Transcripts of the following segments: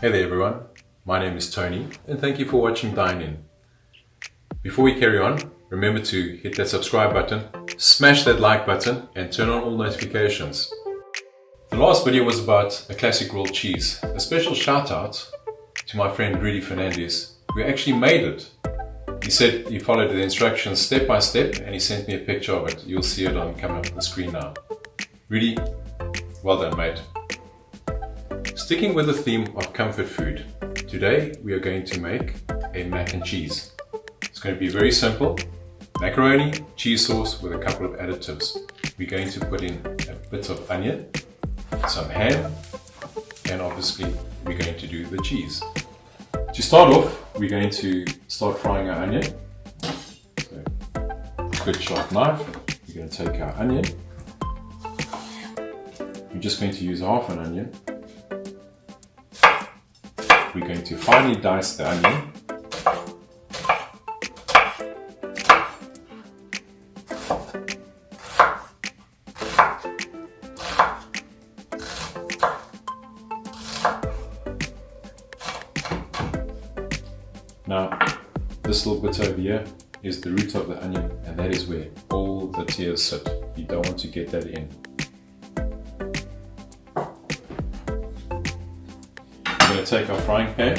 Hey there everyone, my name is Tony and thank you for watching Dine In. Before we carry on, remember to hit that subscribe button, smash that like button and turn on all notifications. The last video was about a classic grilled cheese. A special shout out to my friend Rudy Fernandez, who actually made it. He said he followed the instructions step by step and he sent me a picture of it. You'll see it coming up on the screen now. Rudy, well done mate. Sticking with the theme of comfort food, today we are going to make a mac and cheese. It's going to be very simple. Macaroni, cheese sauce with a couple of additives. We're going to put in a bit of onion, some ham, and obviously we're going to do the cheese. To start off, we're going to start frying our onion. So, good sharp knife. We're going to take our onion. We're just going to use half an onion. We're going to finely dice the onion. Now, this little bit over here is the root of the onion, and that is where all the tears sit. You don't want to get that in. We're going to take our frying pan,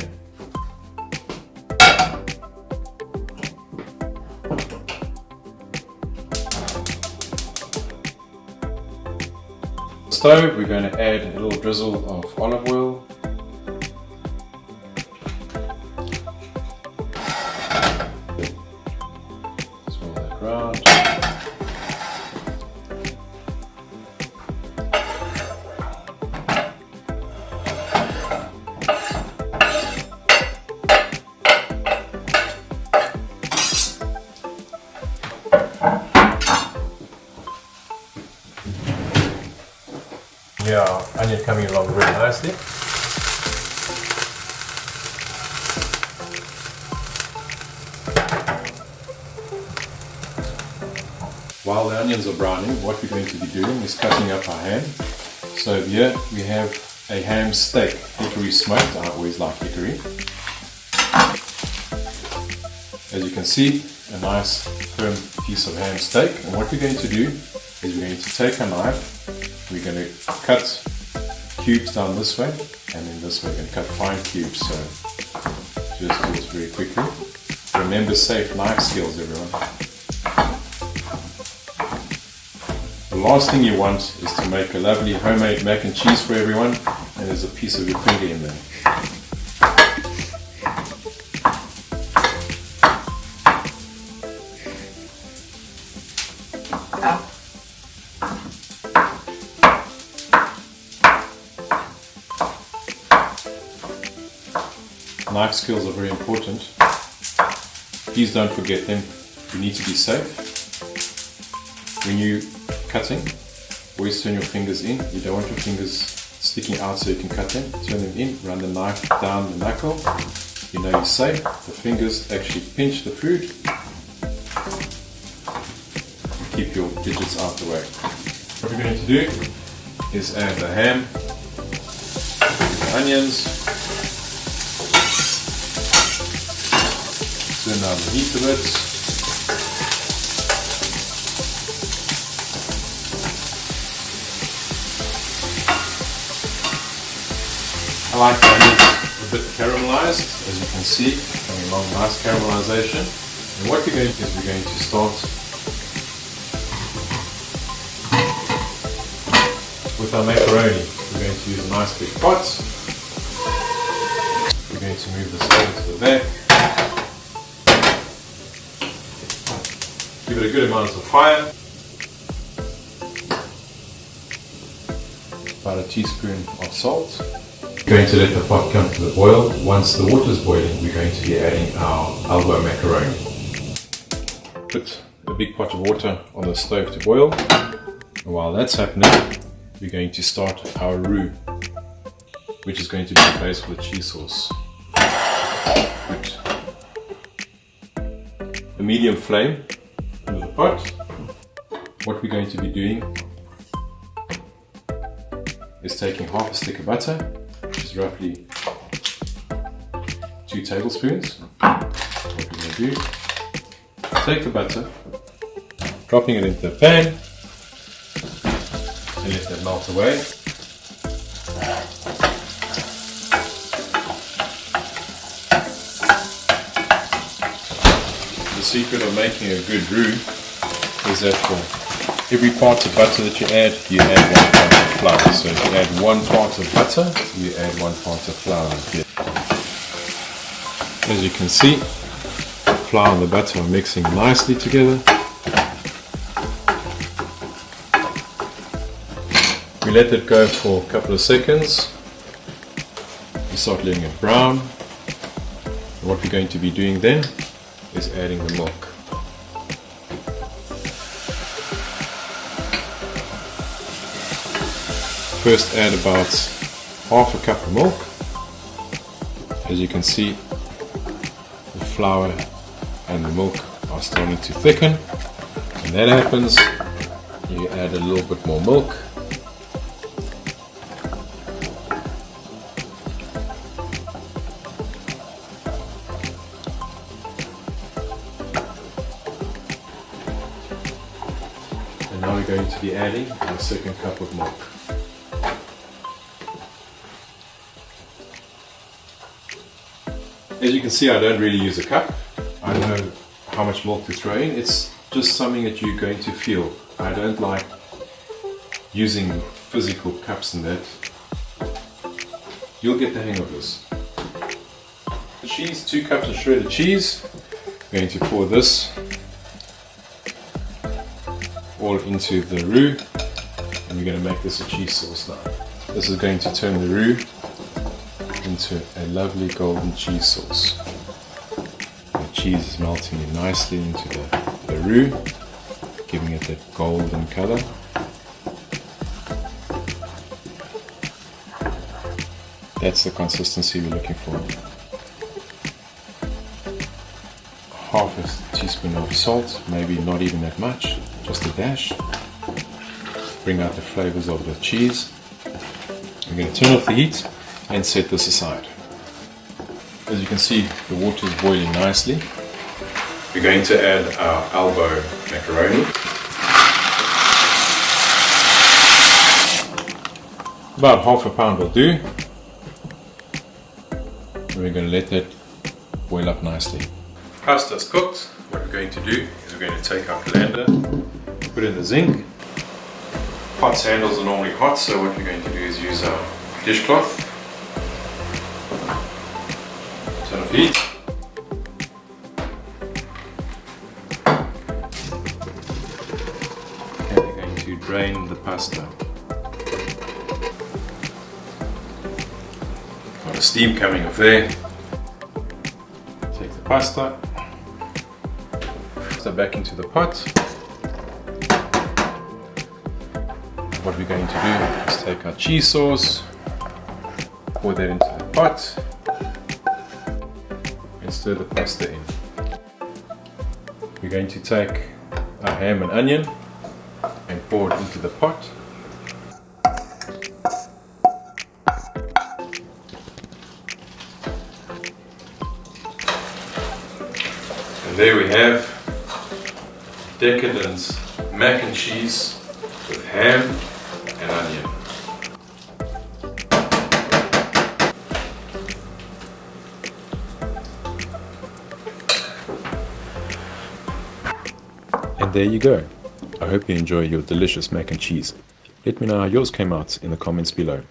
stove, we're going to add a little drizzle of olive oil. Swirl that round. Yeah, onion coming along really nicely. While the onions are browning, what we're going to be doing is cutting up our ham. So here we have a ham steak, hickory smoked. I always like hickory. As you can see, a nice firm piece of ham steak. And what we're going to do is we're going to take a knife. We're going to cut cubes down this way, and then this way we're going to cut fine cubes. So just do this very quickly. Remember safe knife skills, everyone. The last thing you want is to make a lovely homemade mac and cheese for everyone, and there's a piece of your finger in there. Knife skills are very important. Please don't forget them. You need to be safe. When you're cutting, always turn your fingers in. You don't want your fingers sticking out so you can cut them. Turn them in, run the knife down the knuckle. You know you're safe. The fingers actually pinch the food. Keep your digits out the way. What we're going to do is add the ham, the onions, turn down the heat a bit. I like the onions a bit caramelized, as you can see, coming along nice caramelization. And what we're going to do is we're going to start with our macaroni. We're going to use a nice big pot. We're going to move this over to the back. Give it a good amount of fire. About a teaspoon of salt. We're going to let the pot come to the boil. Once the water is boiling, we're going to be adding our elbow macaroni. Put a big pot of water on the stove to boil. And while that's happening, we're going to start our roux, which is going to be the base for the cheese sauce. Put a medium flame under the pot. What we're going to be doing is taking half a stick of butter, which is roughly 2 tablespoons. What we're going to do, take the butter, dropping it into the pan, and let that melt away. The secret of making a good roux is that for every part of butter that you add 1 part of flour. So if you add 1 part of butter, you add 1 part of flour. As you can see, the flour and the butter are mixing nicely together. We let it go for a couple of seconds. We start letting it brown. And what we're going to be doing then is adding the milk. First add about half a cup of milk. As you can see, the flour and the milk are starting to thicken. When that happens, you add a little bit more milk. And now we're going to be adding our second cup of milk. As you can see, I don't really use a cup. I know how much milk to throw in. It's just something that you're going to feel. I don't like using physical cups and that. You'll get the hang of this. Cheese, 2 cups of shredded cheese. I'm going to pour this all into the roux, and we're going to make this a cheese sauce now. This is going to turn the roux into a lovely golden cheese sauce. The cheese is melting in nicely into the roux, giving it that golden color. That's the consistency we're looking for. Half a teaspoon of salt, maybe not even that much, just a dash. Bring out the flavors of the cheese. I'm going to turn off the heat and set this aside. As you can see, the water is boiling nicely. We're going to add our elbow macaroni. About half a pound will do. And we're going to let that boil up nicely. Pasta's cooked. What we're going to do is we're going to take our colander, put it in the zinc. Pot handles are normally hot, so what we're going to do is use our dishcloth. Turn off heat. And we're going to drain the pasta. Got the steam coming off there. Take the pasta back into the pot. What we're going to do is take our cheese sauce, pour that into the pot, and stir the pasta in. We're going to take our ham and onion and pour it into the pot. And there we have decadent mac and cheese with ham and onion. And there you go. I hope you enjoy your delicious mac and cheese. Let me know how yours came out in the comments below.